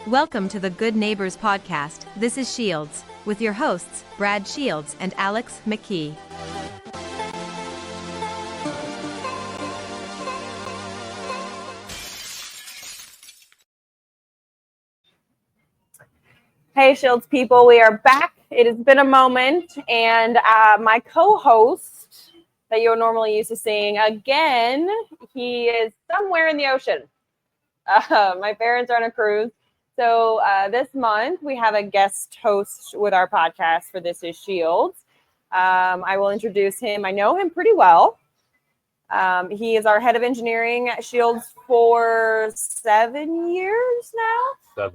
Welcome to the Good Neighbors podcast. This is Shields, with your hosts, Brad Shields and Alex McKee. Hey, Shields people, we are back. It has been a moment, and my co-host that you're normally used to seeing, again, he is somewhere in the ocean. My parents are on a cruise. So this month, we have a guest host with our podcast for This Is Shields. I will introduce him. I know him pretty well. He is our head of engineering at Shields for 7 years now.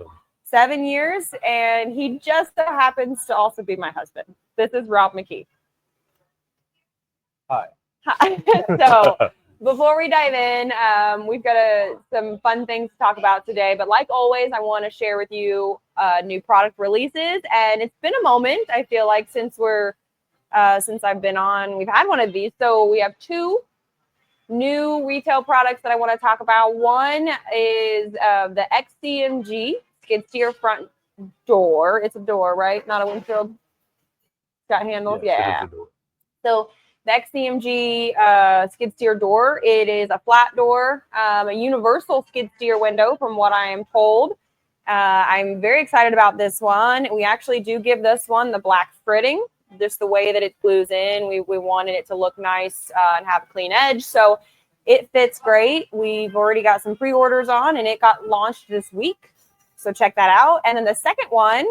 7 years, and he just so happens to also be my husband. This is Rob McKee. Hi. So before we dive in, we've got some fun things to talk about today. But like always, I want to share with you new product releases. And it's been a moment, I feel like, since I've been on. We've had one of these. So we have two new retail products that I want to talk about. One is the XCMG skid steer front door. It's a door, right? Not a windshield. It's got handles. Yeah. So the XCMG skid steer door. It is a flat door, a universal skid steer window, from what I am told. I'm very excited about this one. We actually do give this one the black fritting, just the way that it glues in. We wanted it to look nice and have a clean edge. So it fits great. We've already got some pre-orders on, and it got launched this week. So check that out. And then the second one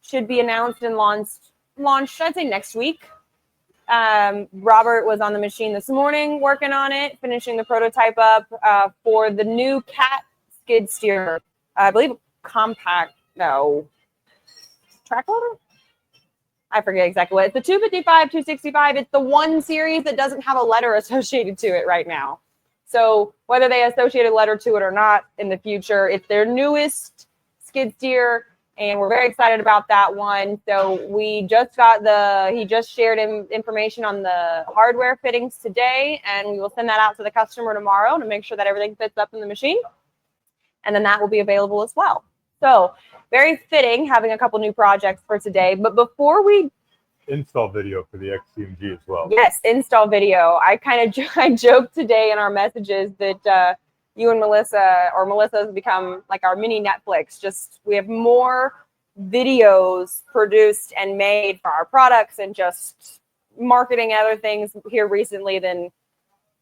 should be announced and launched, I'd say, next week. Robert was on the machine this morning working on it, finishing the prototype up for the new cat skid steer. I believe track loader? I forget exactly what. It's the 255, 265. It's the one series that doesn't have a letter associated to it right now. So whether they associate a letter to it or not in the future, it's their newest skid steer, and we're very excited about that one. So we just he just shared information on the hardware fittings today, and we will send that out to the customer tomorrow to make sure that everything fits up in the machine. And then that will be available as well. So very fitting having a couple new projects for today. But before we install video for the XCMG as well. Yes, install video. I joked today in our messages that you and Melissa has become like our mini Netflix. Just we have more videos produced and made for our products and just marketing other things here recently than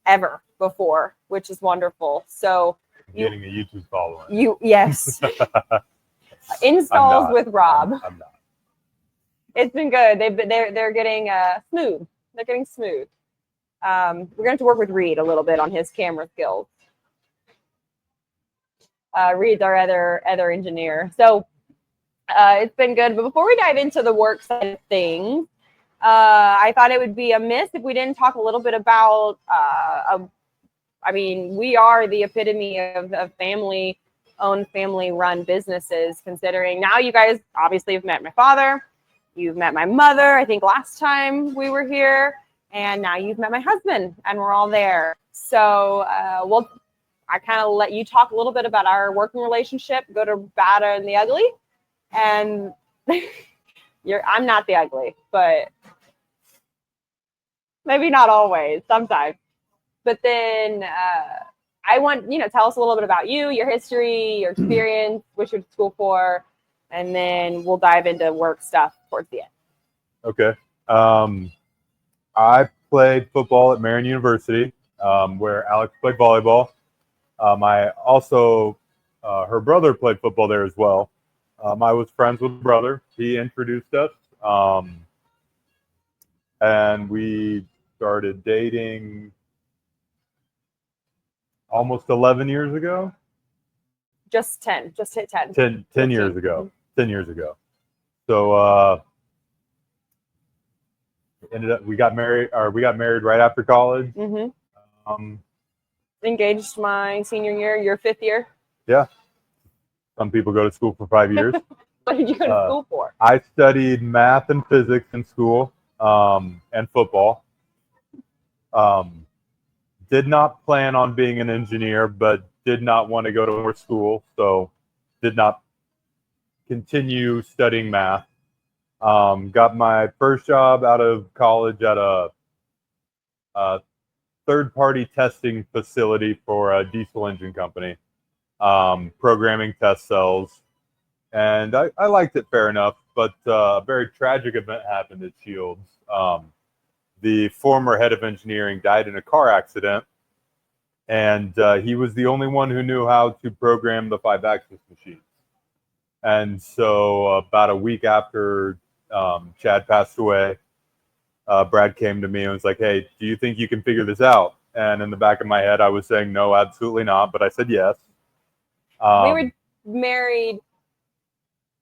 ever before, which is wonderful. So getting a YouTube following. Yes. Installs with Rob. I'm not. It's been good. They're getting smooth. They're getting smooth. We're going to have to work with Reed a little bit on his camera skills. Reed's our other engineer. So it's been good. But before we dive into the work side of things, I thought it would be amiss if we didn't talk a little bit about, we are the epitome of family-owned, family-run businesses, considering now you guys obviously have met my father. You've met my mother, I think last time we were here, and now you've met my husband, and we're all there. So I kind of let you talk a little bit about our working relationship, go to bad and the ugly. And I'm not the ugly, but maybe not always, sometimes. But then I want, tell us a little bit about you, your history, your experience, what you went to school for, and then we'll dive into work stuff towards the end. Okay. I played football at Marion University, where Alex played volleyball. I also, her brother played football there as well. I was friends with the brother. He introduced us, and we started dating almost 11 years ago. Just hit 10. 10 years ago. 10 years ago. So we got married right after college. Mm-hmm. Engaged my senior year, your fifth year. Yeah. Some people go to school for 5 years. What did you go to school for? I studied math and physics in school, and football. Did not plan on being an engineer, but did not want to go to more school, so did not continue studying math. Got my first job out of college at a third-party testing facility for a diesel engine company, programming test cells. And I liked it fair enough, but a very tragic event happened at Shields. The former head of engineering died in a car accident, and he was the only one who knew how to program the 5-axis machines. And so about a week after Chad passed away, Brad came to me and was like, "Hey, do you think you can figure this out?" And in the back of my head, I was saying, "No, absolutely not," but I said yes. We were married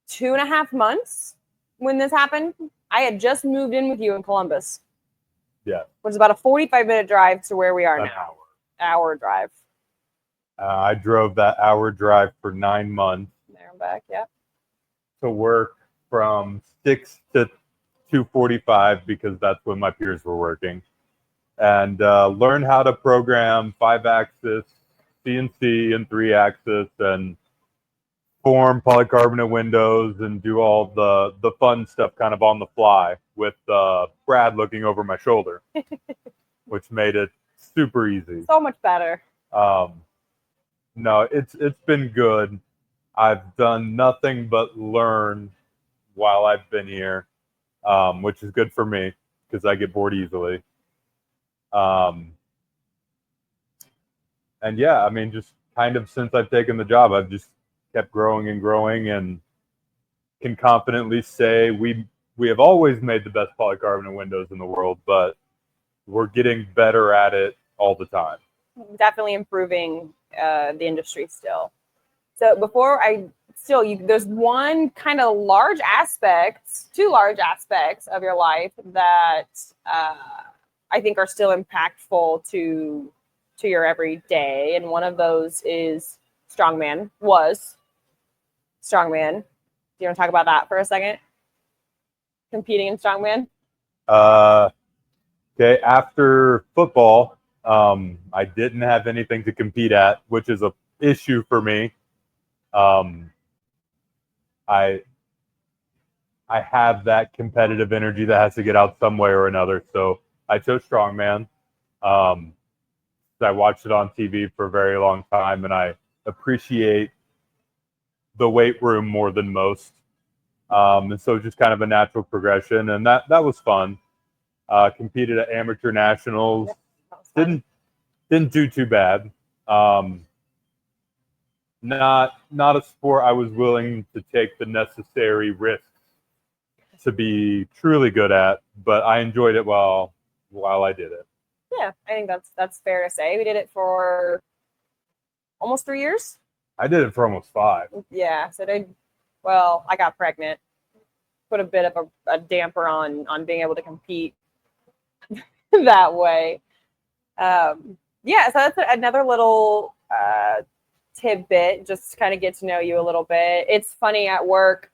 2.5 months when this happened. I had just moved in with you in Columbus. Yeah. Which is about a 45-minute drive to where we are An now. Hour drive. I drove that hour drive for 9 months. There and back, yeah. To work from 6 to 2:45 because that's when my peers were working, and learn how to program 5-axis, CNC, and 3-axis, and form polycarbonate windows, and do all the fun stuff kind of on the fly with Brad looking over my shoulder, which made it super easy. So much better. No, it's been good. I've done nothing but learn while I've been here, which is good for me because I get bored easily. And yeah, I mean, just kind of since I've taken the job, I've just kept growing and growing, and can confidently say we have always made the best polycarbonate windows in the world, but we're getting better at it all the time. Definitely improving the industry still. So there's one kind of two large aspects of your life that I think are still impactful to your everyday, and one of those is strongman. Was strongman. Do you want to talk about that for a second? Competing in strongman. Okay, after football, I didn't have anything to compete at, which is a issue for me. I have that competitive energy that has to get out some way or another, so I chose strongman. I watched it on TV for a very long time, and I appreciate the weight room more than most. And so just kind of a natural progression, and that was fun. Competed at amateur nationals. Didn't do too bad. Not a sport I was willing to take the necessary risks to be truly good at, but I enjoyed it while I did it. Yeah, I think that's fair to say. We did it for almost 3 years. I did it for almost 5. Yeah, so I got pregnant. Put a bit of a damper on being able to compete that way. Yeah, so that's another little tidbit, just to kind of get to know you a little bit. It's funny at work.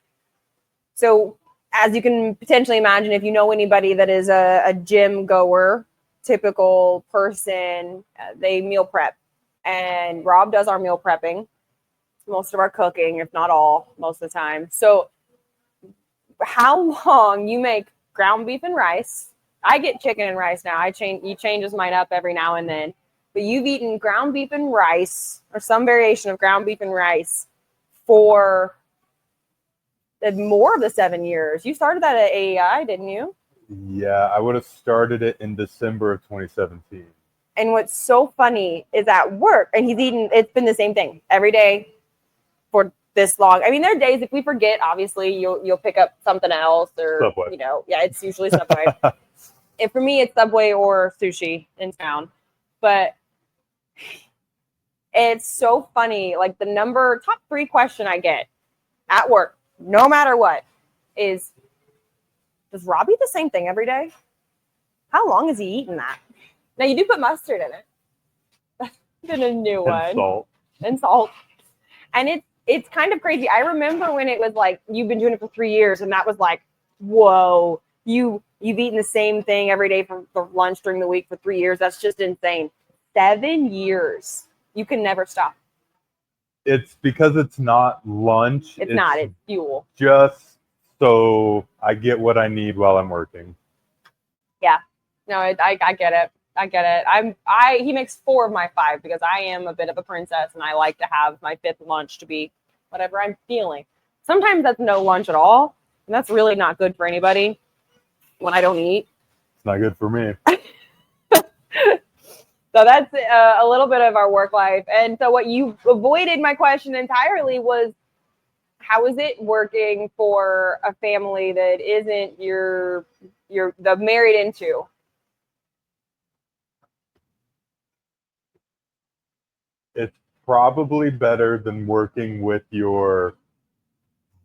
So as you can potentially imagine, if you know anybody that is a gym goer, typical person, they meal prep. And Rob does our meal prepping, most of our cooking, if not all, most of the time. So how long you make ground beef and rice? I get chicken and rice now. He changes mine up every now and then. But you've eaten ground beef and rice, or some variation of ground beef and rice, for more of the 7 years. You started that at AEI, didn't you? Yeah, I would have started it in December of 2017. And what's so funny is at work, and it's been the same thing every day for this long. I mean, there are days if we forget, obviously you'll pick up something else, or Subway. Yeah, it's usually Subway. And for me, it's Subway or sushi in town. But it's so funny. Like the top 3 question I get at work, no matter what, is, does Rob eat the same thing every day? How long has he eaten that? Now you do put mustard in it. That's been a new one. And salt. And it's kind of crazy. I remember when it was like, you've been doing it for 3 years, and that was like, whoa, you've eaten the same thing every day for lunch during the week for 3 years. That's just insane. 7 years. You can never stop. It's because it's not lunch. It's not. It's fuel. Just so I get what I need while I'm working. Yeah. No, I get it. I get it. He makes 4 of my 5 because I am a bit of a princess and I like to have my 5th lunch to be whatever I'm feeling. Sometimes that's no lunch at all, and that's really not good for anybody when I don't eat. It's not good for me. So that's a little bit of our work life. And so what you avoided my question entirely was, how is it working for a family that isn't the married into? It's probably better than working with your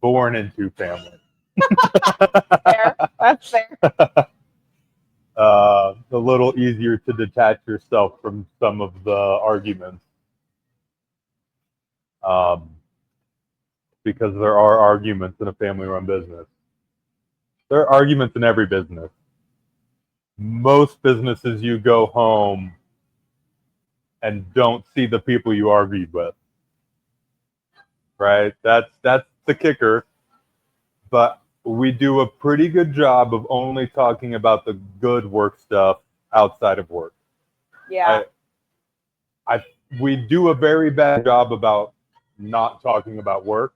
born into family. Fair. That's fair. A little easier to detach yourself from some of the arguments. Because there are arguments in a family-run business. There are arguments in every business. Most businesses, you go home and don't see the people you argued with. Right? That's the kicker. But we do a pretty good job of only talking about the good work stuff outside of work. Yeah. We do a very bad job about not talking about work.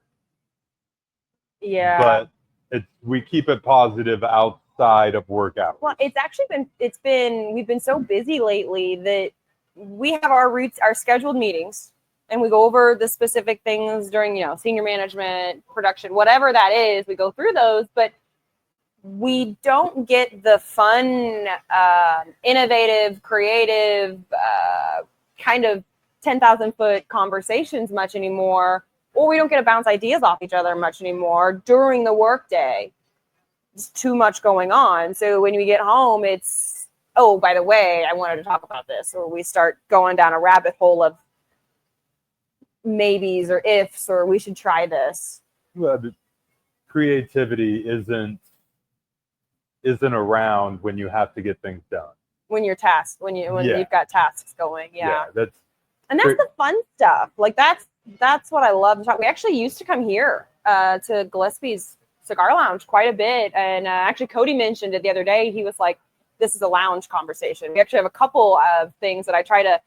Yeah. But we keep it positive outside of work hours. Well, we've been so busy lately that we have our scheduled meetings, and we go over the specific things during, senior management, production, whatever that is. We go through those, but we don't get the fun, innovative, creative, kind of 10,000-foot conversations much anymore, or we don't get to bounce ideas off each other much anymore during the workday. It's too much going on. So when we get home, it's, oh, by the way, I wanted to talk about this, or we start going down a rabbit hole of maybes or ifs, or we should try this. Well, creativity isn't around when you have to get things done. When you're tasked, when you've got tasks going, yeah. That's the fun stuff. Like that's what I love to talk. We actually used to come here to Gillespie's Cigar Lounge quite a bit, and actually Cody mentioned it the other day. He was like, "This is a lounge conversation." We actually have a couple of things that I try to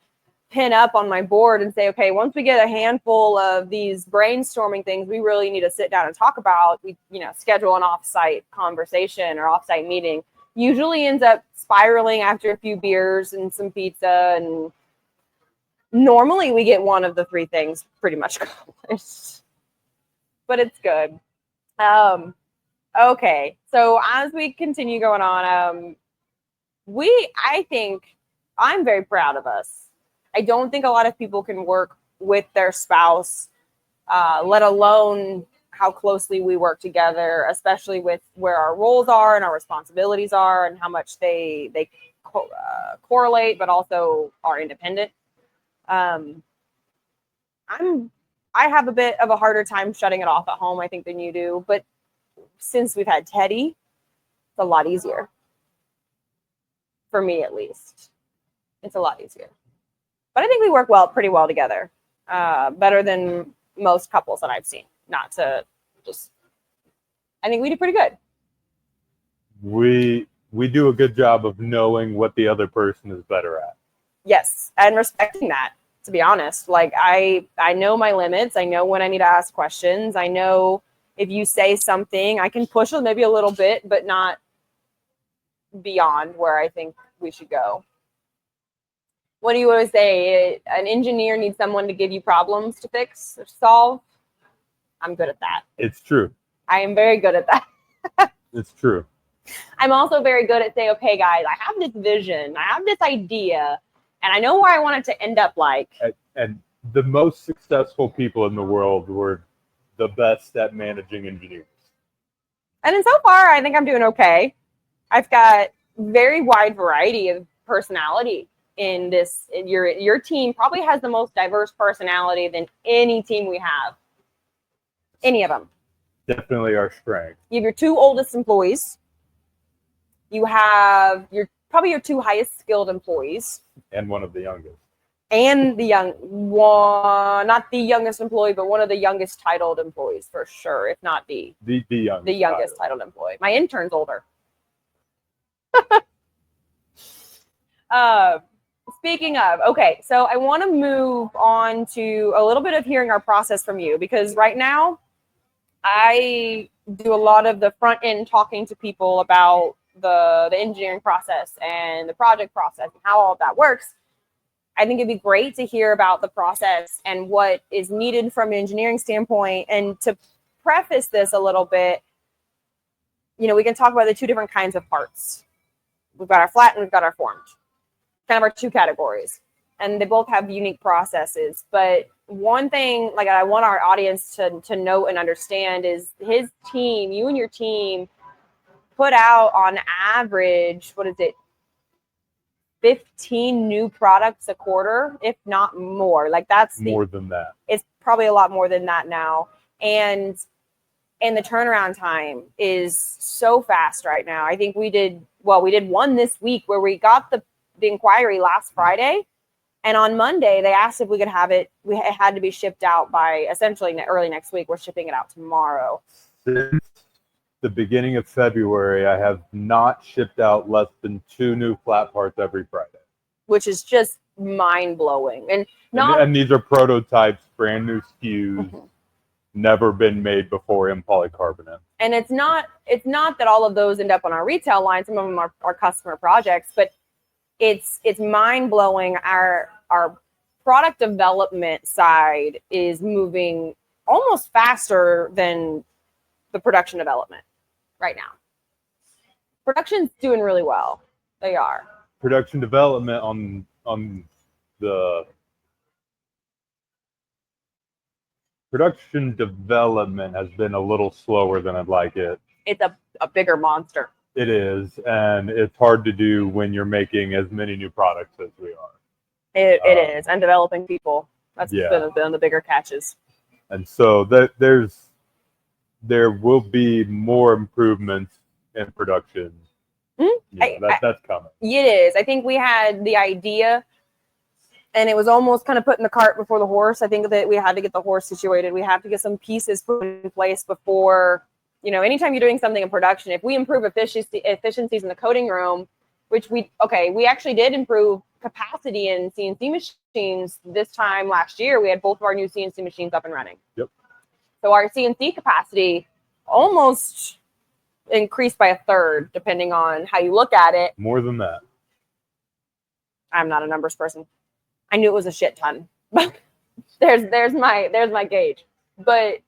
pin up on my board and say, okay, once we get a handful of these brainstorming things, we really need to sit down and talk about. We, schedule an offsite conversation or offsite meeting. Usually ends up spiraling after a few beers and some pizza, and normally we get one of the 3 things pretty much accomplished. But it's good. Okay, so as we continue going on, I think I'm very proud of us. I don't think a lot of people can work with their spouse, let alone how closely we work together, especially with where our roles are and our responsibilities are and how much they correlate, but also are independent. I have a bit of a harder time shutting it off at home, I think, than you do. But since we've had Teddy, it's a lot easier. For me, at least. It's a lot easier. But I think we work pretty well together. Better than most couples that I've seen. I think we do pretty good. We do a good job of knowing what the other person is better at. Yes, and respecting that, to be honest. Like, I know my limits. I know when I need to ask questions. I know if you say something, I can push it maybe a little bit, but not beyond where I think we should go. What do you always say? An engineer needs someone to give you problems to fix or solve. I'm good at that. It's true. I am very good at that. It's true. I'm also very good at saying, okay, guys, I have this vision. I have this idea, and I know where I want it to end up like. And the most successful people in the world were the best at managing engineers. And so far, I think I'm doing okay. I've got very wide variety of personality in this. Your team probably has the most diverse personality than any team we have. Any of them. Definitely our strength. You have your 2 oldest employees. You have your 2 highest skilled employees. And one of the youngest. And not the youngest employee, but one of the youngest titled employees for sure, if not the youngest titled employee. My intern's older. Speaking of, okay, so I want to move on to a little bit of hearing our process from you, because right now I do a lot of the front end talking to people about the engineering process and the project process and how all of that works. I think it'd be great to hear about the process and what is needed from an engineering standpoint. And to preface this a little bit, we can talk about the two different kinds of parts. We've got our flat and we've got our formed, kind of our two categories. And they both have unique processes. But one thing like I want our audience to know and understand is his team, you and your team, put out on average, 15 new products a quarter, if not more. Like that's more than that. It's probably a lot more than that now. And the turnaround time is so fast right now. I think we did one this week where we got the inquiry last Friday. And on Monday, they asked if we could have it. It had to be shipped out by essentially early next week. We're shipping it out tomorrow. Since the beginning of February, I have not shipped out less than 2 new flat parts every Friday, which is just mind blowing. And these are prototypes, brand new SKUs, never been made before in polycarbonate. And it's not that all of those end up on our retail line. Some of them are customer projects, but it's mind blowing. Our product development side is moving almost faster than the production development right now. Production's doing really well. They are. Production development on the production development has been a little slower than I'd like it. It's a bigger monster. It is, and it's hard to do when you're making as many new products as we are. It is, and developing people. That's been the bigger catches. And so there will be more improvements in production. That's coming. It is. I think we had the idea, and it was almost kind of putting the cart before the horse. I think that we had to get the horse situated. We have to get some pieces put in place before, anytime you're doing something in production, if we improve efficiencies in the coating room, which we actually did improve capacity in CNC machines this time last year. We had both of our new CNC machines up and running. Yep. So our CNC capacity almost increased by a third, depending on how you look at it. More than that. I'm not a numbers person. I knew it was a shit ton. there's my gauge. But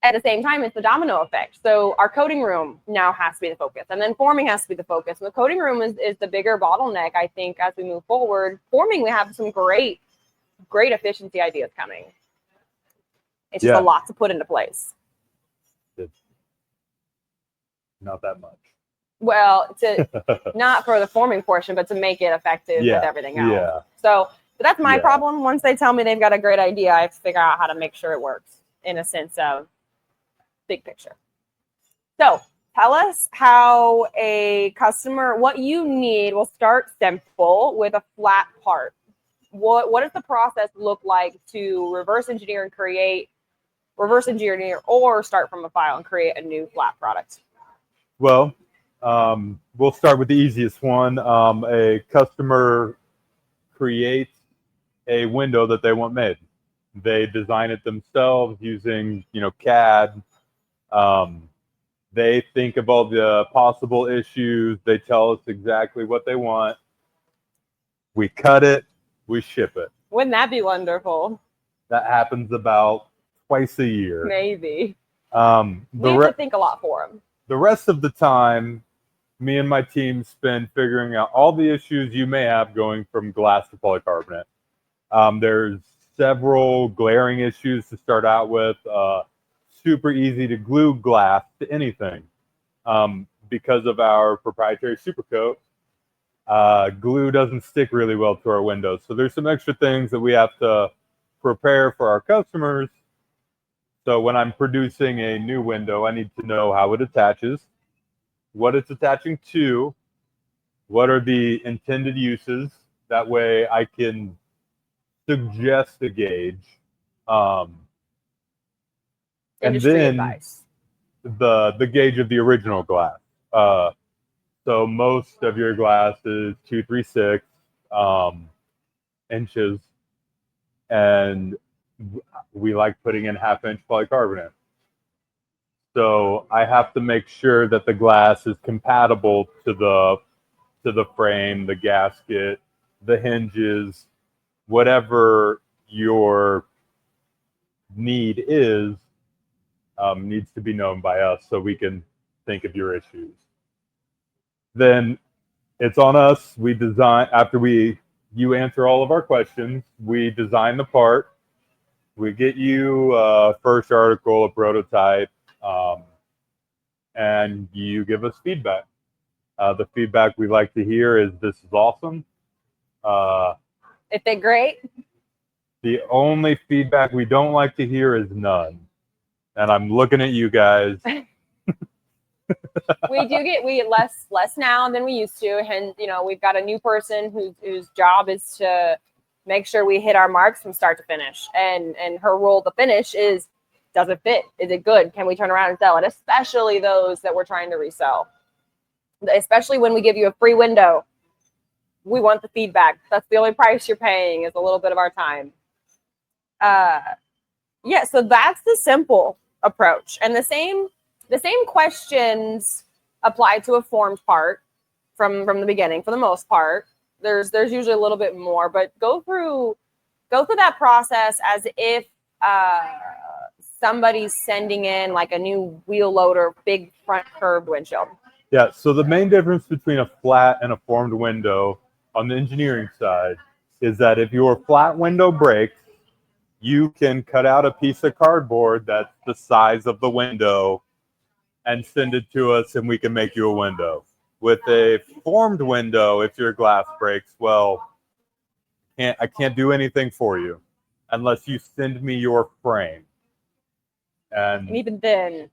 at the same time, it's the domino effect. So our coating room now has to be the focus, and then forming has to be the focus. And the coating room is the bigger bottleneck, I think, as we move forward. Forming, we have some great efficiency ideas coming. It's just a lot to put into place. It's not that much. Well, not for the forming portion, but to make it effective with everything else. Yeah. So that's my problem. Once they tell me they've got a great idea, I have to figure out how to make sure it works in a sense of big picture. So tell us how a customer, what you need. We'll start simple with a flat part. What does the process look like to reverse engineer or start from a file and create a new flat product? Well, we'll start with the easiest one. A customer creates a window that they want made. They design it themselves using, CAD. They think of all the possible issues. They tell us exactly what they want. We cut it. We ship it. Wouldn't that be wonderful? That happens about twice a year. Maybe. We have to think a lot for them. The rest of the time, me and my team spend figuring out all the issues you may have going from glass to polycarbonate. There's several glaring issues to start out with. Super easy to glue glass to anything. Because of our proprietary super coat, glue doesn't stick really well to our windows. So there's some extra things that we have to prepare for our customers. So when I'm producing a new window, I need to know how it attaches, what it's attaching to, what are the intended uses That way I can suggest a gauge. And Industry then advice. the gauge of the original glass. So most of your glass is 236 inches, and we like putting in half-inch polycarbonate. So I have to make sure that the glass is compatible to the frame, the gasket, the hinges, whatever your need is, needs to be known by us so we can think of your issues. Then it's on us. We design, after you answer all of our questions, we design the part. We get you a first article, a prototype, and you give us feedback. The feedback we like to hear is, this is awesome. If they're great. The only feedback we don't like to hear is none. And I'm looking at you guys. We get less now than we used to, and we've got a new person whose job is to make sure we hit our marks from start to finish, and her role to finish is, does it fit? Is it good? Can we turn around and sell it? Especially those that we're trying to resell. Especially when we give you a free window, we want the feedback. That's the only price you're paying, is a little bit of our time. Yeah, so that's the simple approach, and the same questions apply to a formed part from the beginning. For the most part, there's usually a little bit more, but go through that process as if somebody's sending in like a new wheel loader, big front curved windshield. Yeah, so the main difference between a flat and a formed window on the engineering side is that if your flat window breaks, you can cut out a piece of cardboard that's the size of the window and send it to us, and we can make you a window. With a formed window, if your glass breaks, well, I can't do anything for you unless you send me your frame. And even then,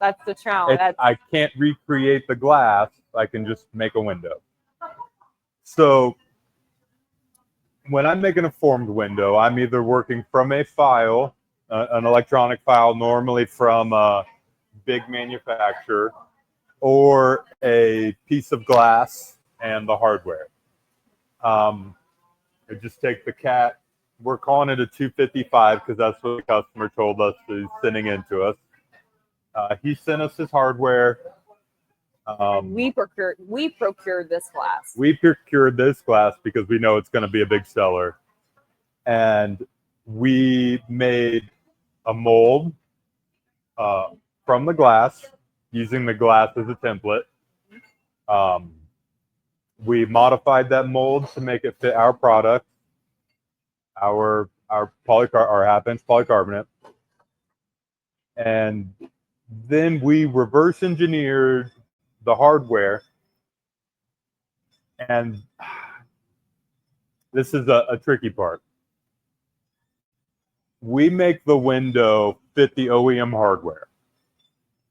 that's the challenge. I can't recreate the glass. I can just make a window. So when I'm making a formed window, I'm either working from a file, an electronic file, normally from a big manufacturer, or a piece of glass and the hardware. I just take the cat. We're calling it a 255 because that's what the customer told us he's sending in to us. He sent us his hardware. We procured this glass. We procured this glass because we know it's going to be a big seller. And we made a mold from the glass, using the glass as a template. We modified that mold to make it fit our product, our half-inch polycarbonate. And then we reverse engineered the hardware. And this is a tricky part. We make the window fit the OEM hardware.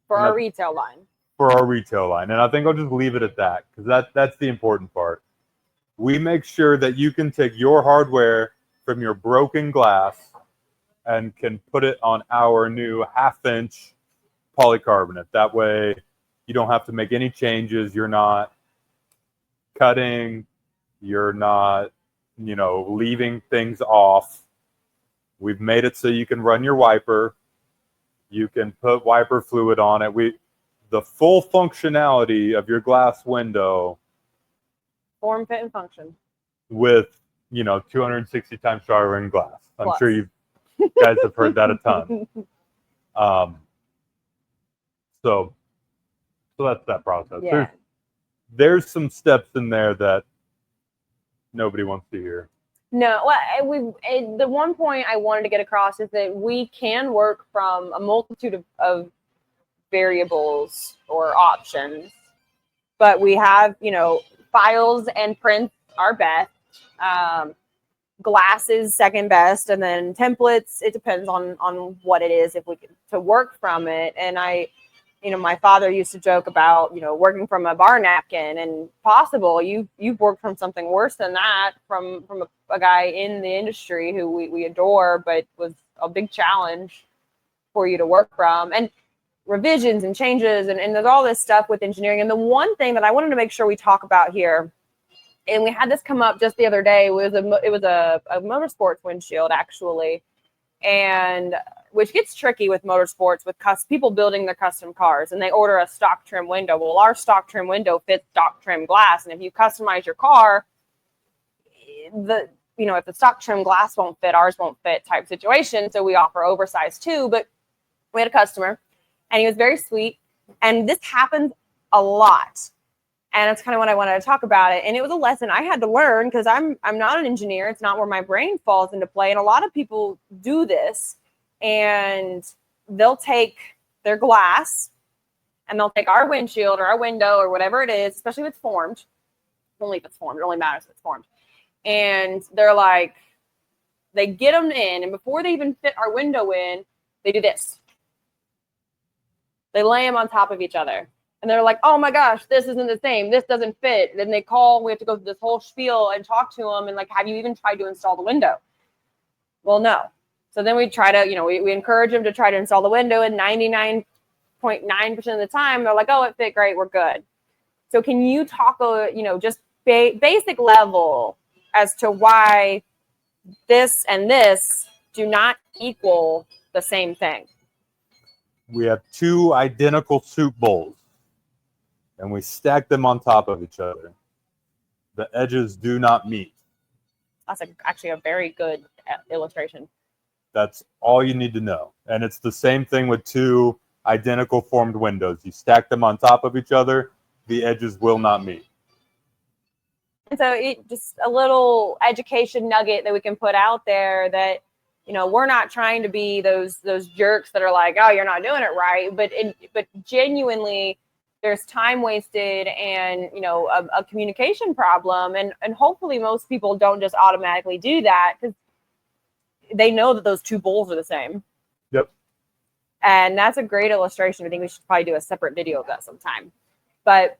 For our retail line. For our retail line. And I think I'll just leave it at that, because that's the important part. We make sure that you can take your hardware from your broken glass and can put it on our new half-inch polycarbonate. That way you don't have to make any changes. You're not cutting. You're not, leaving things off. We've made it so you can run your wiper. You can put wiper fluid on it. The full functionality of your glass window. Form, fit, and function. With, 260 times stronger in glass. I'm sure you guys have heard that a ton. So that's that process. Yeah. There's some steps in there that nobody wants to hear. No, the one point I wanted to get across is that we can work from a multitude of variables or options, but we have, files and prints are best. Glass is second best, and then templates, it depends on what it is, if we can to work from it. And my father used to joke about, working from a bar napkin, and possible you've worked from something worse than that, from a guy in the industry who we adore, but was a big challenge for you to work from, and revisions and changes, and there's all this stuff with engineering. And the one thing that I wanted to make sure we talk about here, and we had this come up just the other day, it was a motorsports windshield, actually, and which gets tricky with motorsports, with people building their custom cars, and they order a stock trim window. Well, our stock trim window fits stock trim glass, and if you customize your car, if the stock trim glass won't fit, ours won't fit type situation. So we offer oversized too. But we had a customer, and he was very sweet, and this happens a lot. And that's kind of what I wanted to talk about it. And it was a lesson I had to learn, because I'm not an engineer. It's not where my brain falls into play. And a lot of people do this, and they'll take their glass and they'll take our windshield or our window or whatever it is, especially if it's formed. Only if it's formed. It only matters if it's formed. And they're like, they get them in, and before they even fit our window in, they do this. They lay them on top of each other. And they're like, oh my gosh, this isn't the same. This doesn't fit. Then they call. We have to go through this whole spiel and talk to them. And like, have you even tried to install the window? Well, no. So then we try to, we encourage them to try to install the window. And 99.9% of the time, they're like, oh, it fit great. We're good. So can you talk, just basic level as to why this and this do not equal the same thing? We have two identical soup bowls, and we stack them on top of each other. The edges do not meet. That's actually a very good illustration. That's all you need to know. And it's the same thing with two identical formed windows. You stack them on top of each other, the edges will not meet. And so just a little education nugget that we can put out there, that, we're not trying to be those jerks that are like, oh, you're not doing it right. But genuinely, there's time wasted and, a communication problem. And hopefully most people don't just automatically do that, because they know that those two bowls are the same. Yep. And that's a great illustration. I think we should probably do a separate video of that sometime. But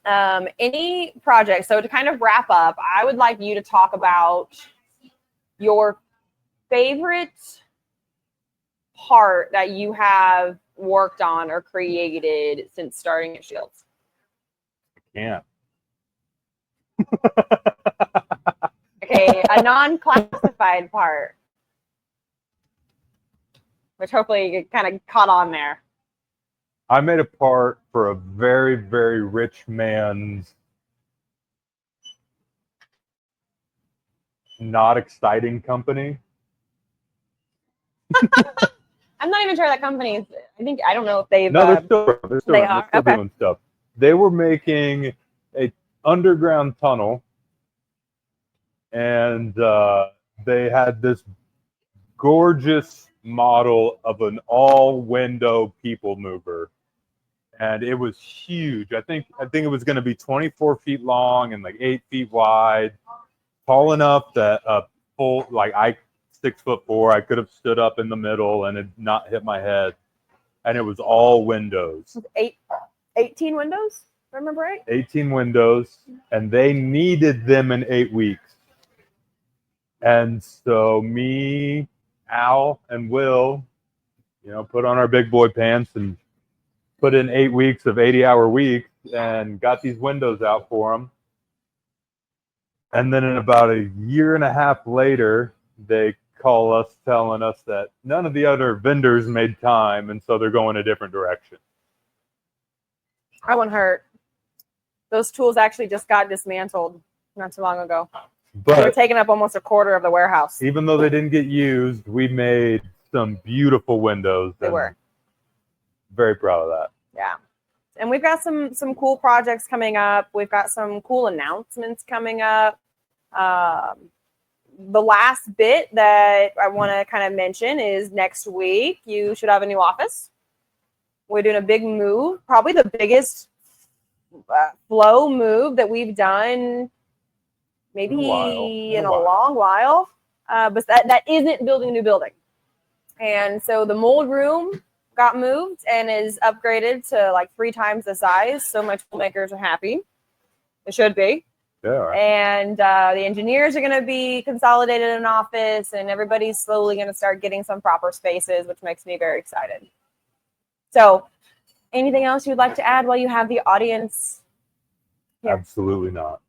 any project. So to kind of wrap up, I would like you to talk about your favorite part that you have worked on or created since starting at Shields. I can't. Okay, a non-classified part, which hopefully you kind of caught on there. I made a part for a very, very rich man's not exciting company. I'm not even sure that company is, I don't know if they've... No, they're still okay. doing stuff. They were making a underground tunnel, and they had this gorgeous model of an all-window people mover, and it was huge. I think it was going to be 24 feet long and like 8 feet wide, tall enough that full, like 6'4", I could have stood up in the middle and it not hit my head. And it was all windows. 18 windows, if I remember right? 18 windows, and they needed them in 8 weeks. And so me, Al, and Will, put on our big boy pants and put in 8 weeks of 80-hour weeks and got these windows out for them. And then in about a year and a half later, they call us telling us that none of the other vendors made time, and so they're going a different direction. That one hurt. Those tools actually just got dismantled not too long ago. But they were taking up almost a quarter of the warehouse. Even though they didn't get used, we made some beautiful windows. They were. Very proud of that. Yeah. And we've got some cool projects coming up. We've got some cool announcements coming up. The last bit that I want to kind of mention is next week, you should have a new office. We're doing a big move, probably the biggest flow move that we've done maybe in a long while. But that isn't building a new building. And so the mold room got moved and is upgraded to like 3 times the size. So my tool makers are happy. It should be. Yeah. And the engineers are going to be consolidated in an office, and everybody's slowly going to start getting some proper spaces, which makes me very excited. So anything else you'd like to add while you have the audience here? Absolutely not.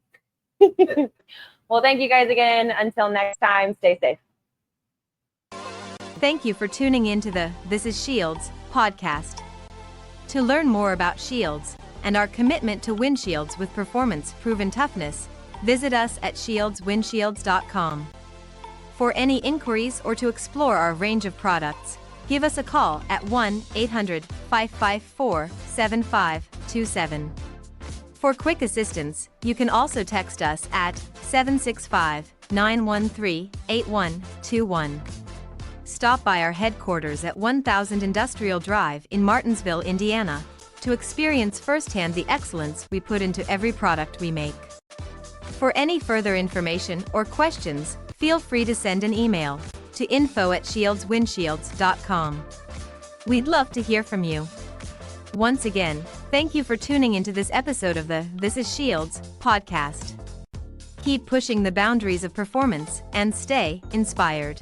Well, thank you guys again. Until next time, stay safe. Thank you for tuning in to the This is Shields podcast. To learn more about Shields and our commitment to windshields with performance-proven toughness, visit us at shieldswindshields.com. For any inquiries or to explore our range of products, give us a call at 1-800-554-7527. For quick assistance, you can also text us at 765-913-8121. Stop by our headquarters at 1000 Industrial Drive in Martinsville, Indiana, to experience firsthand the excellence we put into every product we make. For any further information or questions, feel free to send an email to info@shieldswindshields.com. We'd love to hear from you. Once again, thank you for tuning into this episode of the This is Shields podcast. Keep pushing the boundaries of performance and stay inspired.